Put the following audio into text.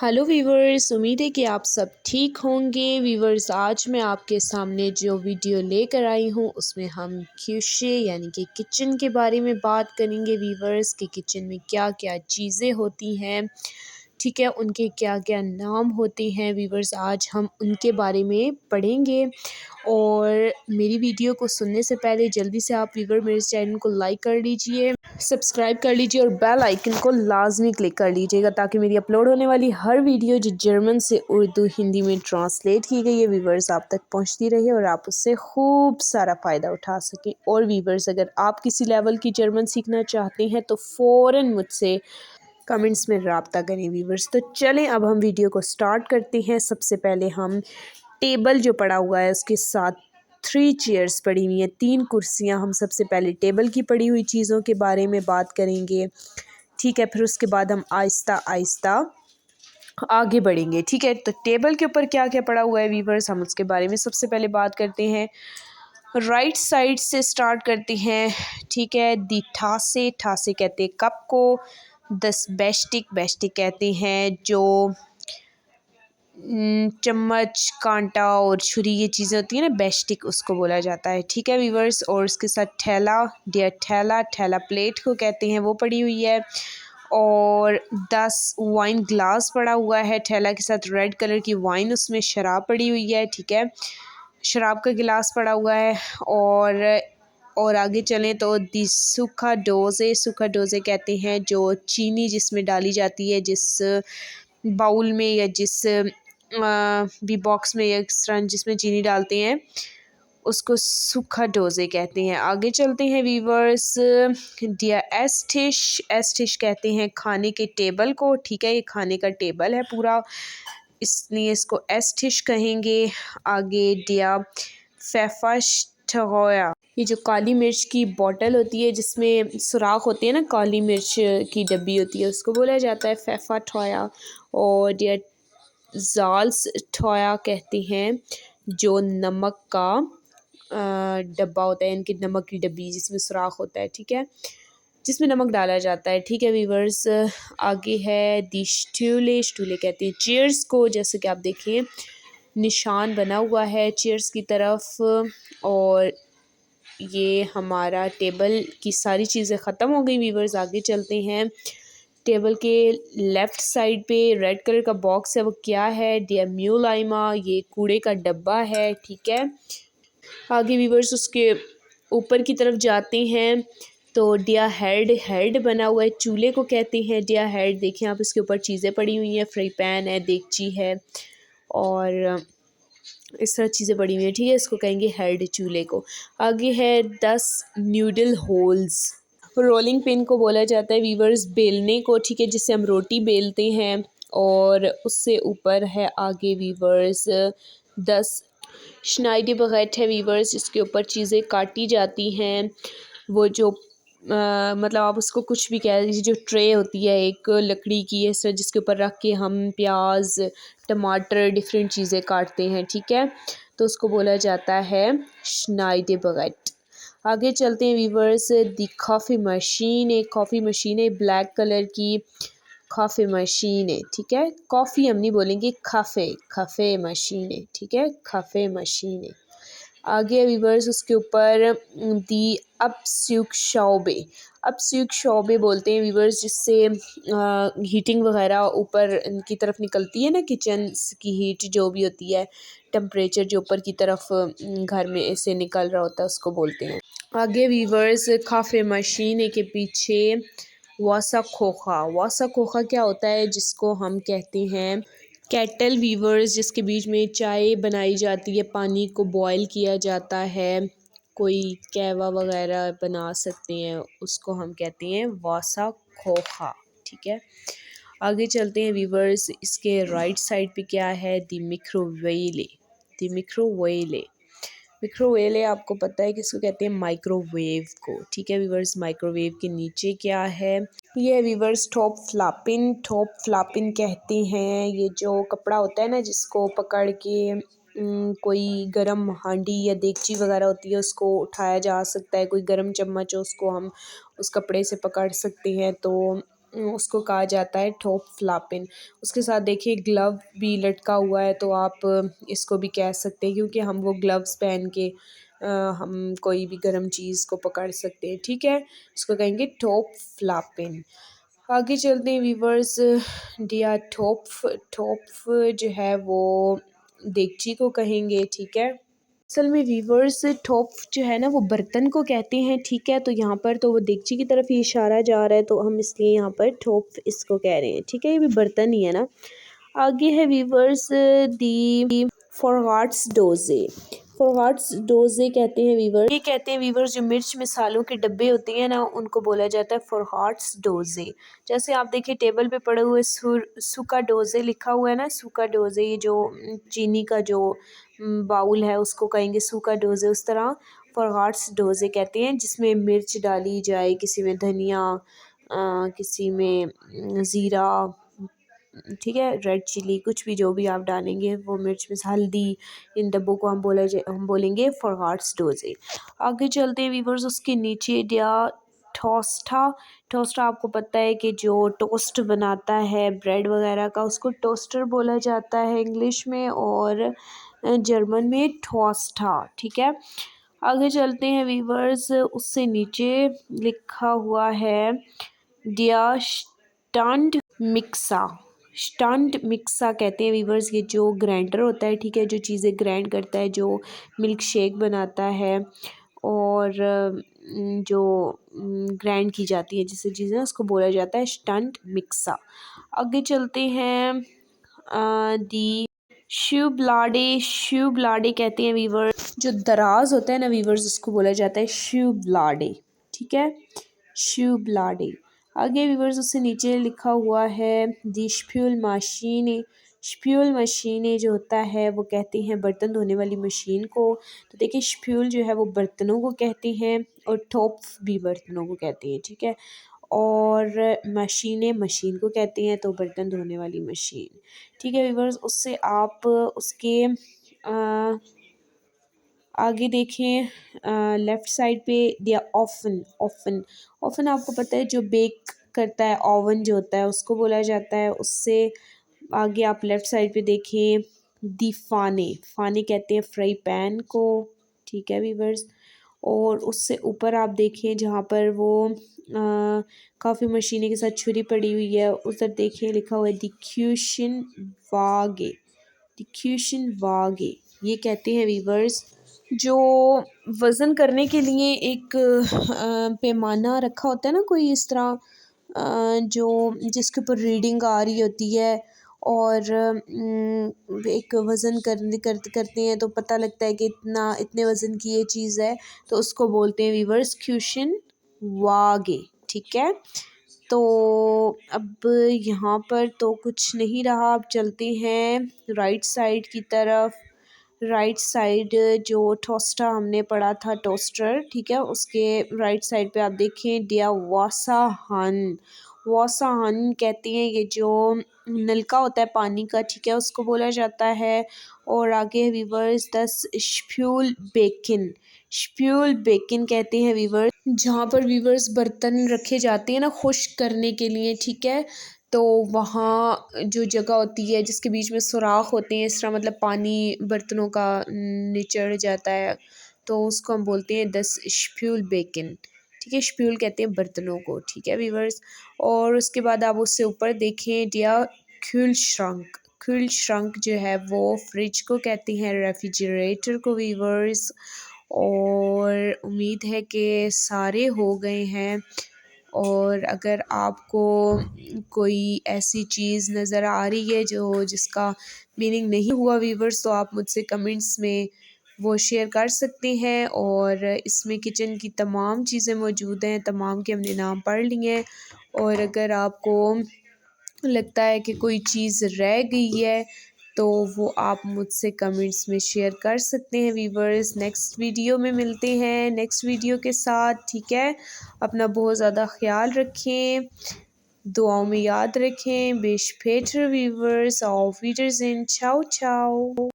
Hello viewers, उम्मीद है कि आप सब ठीक होंगे। वीवर्स, आज मैं आपके सामने जो वीडियो लेकर आई हूँ उसमें हम क्यूशे यानी कि किचन के बारे में बात करेंगे। वीवर्स, कि किचन में क्या क्या चीज़ें होती हैं, ठीक है, उनके क्या क्या नाम होते हैं। वीवर्स, आज हम उनके बारे में पढ़ेंगे। और मेरी वीडियो को सुनने से पहले जल्दी से आप वीवर मेरे चैनल को लाइक कर लीजिए, सब्सक्राइब कर लीजिए और बेल आइकन को लाजमी क्लिक कर लीजिएगा ताकि मेरी अपलोड होने वाली हर वीडियो जो जर्मन से उर्दू हिंदी में ट्रांसलेट की गई है वीवर्स आप तक पहुंचती रहे और आप उससे खूब सारा फ़ायदा उठा सकें। और वीवर्स, अगर आप किसी लेवल की जर्मन सीखना चाहते हैं तो फ़ौरन मुझसे कमेंट्स में रब्ता करें। वीवर्स, तो चलें अब हम वीडियो को स्टार्ट करते हैं। सबसे पहले हम टेबल जो पड़ा हुआ है उसके साथ 3 चेयर्स पड़ी हुई हैं, 3 कुर्सियां। हम सबसे पहले टेबल की पड़ी हुई चीज़ों के बारे में बात करेंगे, ठीक है। फिर उसके बाद हम आहिस्ता आहिस्ता आगे बढ़ेंगे, ठीक है। तो टेबल के ऊपर क्या क्या पड़ा हुआ है वीवर्स, हम उसके बारे में सबसे पहले बात करते हैं। राइट साइड से स्टार्ट करते हैं, ठीक है। दी ठासे, ठासे कहते हैं कप को। दस बेस्टिक, बेस्टिक कहते हैं जो चम्मच, कांटा और छुरी ये चीज़ें होती हैं ना, बेस्टिक उसको बोला जाता है, ठीक है वीवर्स। और उसके साथ ठेला, डियर ठेला, ठेला प्लेट को कहते हैं, वो पड़ी हुई है। और 10 वाइन ग्लास पड़ा हुआ है ठेला के साथ, रेड कलर की वाइन, उसमें शराब पड़ी हुई है, ठीक है। शराब का गिलास पड़ा हुआ है। और आगे चलें तो दी सूखा डोज़े, सूखा डोज़े कहते हैं जो चीनी जिसमें डाली जाती है, जिस बाउल में या जिस भी बॉक्स में या इस तरह जिसमें चीनी डालते हैं उसको सूखा डोज़े कहते हैं। आगे चलते हैं वीवर्स, डिया एस्टिश, एस्टिश कहते हैं खाने के टेबल को, ठीक है। ये खाने का टेबल है पूरा, इसलिए इसको एस्टिश कहेंगे। आगे डिया फेफश ठगोया, ये जो काली मिर्च की बोतल होती है जिसमें सुराख होती है ना, काली मिर्च की डब्बी होती है, उसको बोला जाता है फेफा ठोया। और डिया जाल्स ठोया कहते हैं जो नमक का डब्बा होता है, इनकी नमक की डब्बी जिसमें सुराख होता है, ठीक है, जिसमें नमक डाला जाता है, ठीक है वीवर्स। आगे है दी स्टूले, स्टूले कहते हैं चेयर्स को, जैसे कि आप देखें निशान बना हुआ है चेयर्स की तरफ। और ये हमारा टेबल की सारी चीज़ें ख़त्म हो गई वीवर्स। आगे चलते हैं। टेबल के लेफ़्ट साइड पे रेड कलर का बॉक्स है, वो क्या है, डिया म्यूलाइमा, ये कूड़े का डब्बा है, ठीक है। आगे वीवर्स उसके ऊपर की तरफ जाते हैं तो डिया हेड, हेड बना हुआ है, चूल्हे को कहते हैं डिया हेड। देखें आप, इसके ऊपर चीज़ें पड़ी हुई हैं, फ्राई पैन है, देगची है और इस तरह चीज़ें पड़ी हुई हैं, ठीक है, इसको कहेंगे हेड चूल्हे को। आगे है 10 न्यूडल होल्स, रोलिंग पिन को बोला जाता है वीवर्स बेलने को, ठीक है, जिससे हम रोटी बेलते हैं। और उससे ऊपर है आगे वीवर्स 10 श्नाइडी बगैट है वीवर्स, इसके ऊपर चीज़ें काटी जाती हैं। वो जो मतलब आप उसको कुछ भी कह लीजिए, जो ट्रे होती है एक लकड़ी की है सर, जिसके ऊपर रख के हम प्याज, टमाटर, डिफरेंट चीज़ें काटते हैं, ठीक है, तो उसको बोला जाता है श्नाइडी बगैट। आगे चलते हैं वीवर्स, दी कॉफ़ी मशीन, एक कॉफ़ी मशीन है ब्लैक कलर की, कॉफ़ी मशीन है, ठीक है। कॉफ़ी हम नहीं बोलेंगे, खफ़े, खफ़े मशीन है, ठीक है, खफ़े मशीन है। आगे वीवर्स उसके ऊपर दी अपस्यूक शौबे, अपस्यूक शौबे बोलते हैं वीवर्स, जिससे हीटिंग वगैरह ऊपर की तरफ निकलती है ना, किचन की हीट जो भी होती है, टेम्परेचर जो ऊपर की तरफ घर में से निकल रहा होता है, उसको बोलते हैं। आगे वीवर्स काफ़े मशीन के पीछे वासा खोखा, वासा खोखा क्या होता है, जिसको हम कहते हैं केटल वीवर्स, जिसके बीच में चाय बनाई जाती है, पानी को बॉयल किया जाता है, कोई कहवा वगैरह बना सकते हैं, उसको हम कहते हैं वासा खोखा, ठीक है। आगे चलते हैं वीवर्स, इसके राइट साइड पे क्या है, दी मिक्रोवेले, दी मिक्रोवेले, मिक्रोवेव है, आपको पता है किसको कहते हैं, माइक्रोवेव को, ठीक है वीवर्स। माइक्रोवेव के नीचे क्या है, ये वीवर्स टॉप फ्लापिन, टॉप फ्लापिन कहते हैं, ये जो कपड़ा होता है ना जिसको पकड़ के कोई गरम हांडी या देगची वगैरह होती है उसको उठाया जा सकता है, कोई गरम चम्मच हो उसको हम उस कपड़े से पकड़ सकते हैं, तो उसको कहा जाता है टॉप फ्लापिन। उसके साथ देखिए ग्लव भी लटका हुआ है, तो आप इसको भी कह सकते हैं, क्योंकि हम वो ग्लव्स पहन के हम कोई भी गर्म चीज़ को पकड़ सकते हैं। ठीक है, इसको कहेंगे टॉप फ्लापिन। आगे चलते हैं वीवर्स। डिया टॉप टॉप जो है वो देगची को कहेंगे। ठीक है, असल में वीवर्स टॉप जो है ना वो बर्तन को कहते हैं। ठीक है, तो यहाँ पर तो वो देगची की तरफ ही इशारा जा रहा है, तो हम इसलिए यहाँ पर टॉप इसको कह रहे हैं। ठीक है, ये भी बर्तन ही है ना। आगे है वीवर्स दी फॉरहार्ट्स डोजे। फॉरहार्ट्स डोजे कहते हैं वीवर्स, ये कहते हैं वीवर्स जो मिर्च मसालों के डब्बे होते हैं ना, उनको बोला जाता है फॉरहार्ट्स डोजे। जैसे आप देखिए टेबल पे पड़े हुए सूखा डोजे लिखा हुआ है ना, सूखा डोजे, ये जो चीनी का जो बाउल है उसको कहेंगे सूखा डोजे। उस तरह फॉरहार्ट्स डोजे कहते हैं जिसमें मिर्च डाली जाए, किसी में धनिया, किसी में ज़ीरा, ठीक है, रेड चिली, कुछ भी जो भी आप डालेंगे वो मिर्च में हल्दी, इन डब्बों को हम बोलेंगे फॉरहार्ट्स डोजे। आगे चलते हैं वीवर्स, उसके नीचे दिया टोस्टा। टोस्टा आपको पता है कि जो टोस्ट बनाता है ब्रेड वगैरह का, उसको टोस्टर बोला जाता है इंग्लिश में, और जर्मन में टोस्टा। ठीक है, आगे चलते हैं वीवर्स, उससे नीचे लिखा हुआ है डिया स्टंट मिक्सा। स्टंट मिक्सा कहते हैं वीवर्स, ये जो ग्राइंडर होता है, ठीक है, जो चीज़ें ग्राइंड करता है, जो मिल्क शेक बनाता है, और जो ग्राइंड की जाती है जिससे चीज़ें, उसको बोला जाता है स्टंट मिक्सा। आगे चलते हैं दी शिवब्लाडे। शिवब्लाडे कहते हैं वीवर्स, जो दराज होता है ना वीवर्स, उसको बोला जाता है शिवब्लाडे। ठीक है, शिवब्लाडे। आगे वीवर्स उससे नीचे लिखा हुआ है दी स्प्यूल मशीन। स्प्यूल मशीन जो होता है वो कहते हैं बर्तन धोने वाली मशीन को। तो देखिए स्प्यूल जो है वो बर्तनों को कहते हैं, और टॉप भी बर्तनों को कहते हैं। ठीक है, और मशीन को कहते हैं, तो बर्तन धोने वाली मशीन। ठीक है वीवर्स, उससे आप उसके आगे देखें लेफ़्ट साइड पे दिया ओवन। ओवन ओवन आपको पता है जो बेक करता है, ओवन जो होता है उसको बोला जाता है। उससे आगे आप लेफ़्ट साइड पे देखें दी फाने। फाने कहते हैं फ्राई पैन को। ठीक है वीवर्स, और उससे ऊपर आप देखें जहाँ पर वो काफ़ी मशीनें के साथ छुरी पड़ी हुई है, उधर देखिए लिखा हुआ है दी क्यूशन वागे। दी क्यूशन वागे, ये कहते हैं वीवर्स जो वज़न करने के लिए एक पैमाना रखा होता है ना, कोई इस तरह जो जिसके ऊपर रीडिंग आ रही होती है, और एक वज़न करते हैं तो पता लगता है कि इतने वज़न की ये चीज़ है, तो उसको बोलते हैं वीवर्स क्यूशन वागे। ठीक है, तो अब यहाँ पर तो कुछ नहीं रहा, अब चलते हैं राइट साइड की तरफ। राइट साइड जो टोस्टा हमने पढ़ा था, टोस्टर, ठीक है, उसके राइट साइड पे आप देखें डिया वासाहन। वासाहन कहते हैं ये जो नलका होता है पानी का, ठीक है, उसको बोला जाता है। और आगे वीवर्स दस स्प्यूल बेकिन। स्प्यूल बेकिन कहते हैं वीवर्स जहाँ पर वीवर्स बर्तन रखे जाते हैं ना खुश्क करने के लिए। ठीक है, तो वहाँ जो जगह होती है जिसके बीच में सुराख होते हैं, इस तरह मतलब पानी बर्तनों का निचड़ जाता है, तो उसको हम बोलते हैं दस स्प्यूल बेकिन। ठीक है, स्प्यूल कहते हैं बर्तनों को। ठीक है वीवर्स, और उसके बाद आप उससे ऊपर देखें डिया क्यूल श्रंक। क्यूल श्रंक जो है वो फ्रिज को कहते हैं, रेफ्रिजरेटर को वीवर्स। और उम्मीद है कि सारे हो गए हैं, और अगर आपको कोई ऐसी चीज़ नज़र आ रही है जो जिसका मीनिंग नहीं हुआ वीवर्स, तो आप मुझसे कमेंट्स में वो शेयर कर सकते हैं। और इसमें किचन की तमाम चीज़ें मौजूद हैं, तमाम के हमने नाम पढ़ लिए हैं। और अगर आपको लगता है कि कोई चीज़ रह गई है तो वो आप मुझसे कमेंट्स में शेयर कर सकते हैं वीवर्स। नेक्स्ट वीडियो में मिलते हैं नेक्स्ट वीडियो के साथ। ठीक है, अपना बहुत ज़्यादा ख्याल रखें, दुआओं में याद रखें। बिश पेटर वीवर्स, ऑफ वीडर्स इन, चाओ चाओ।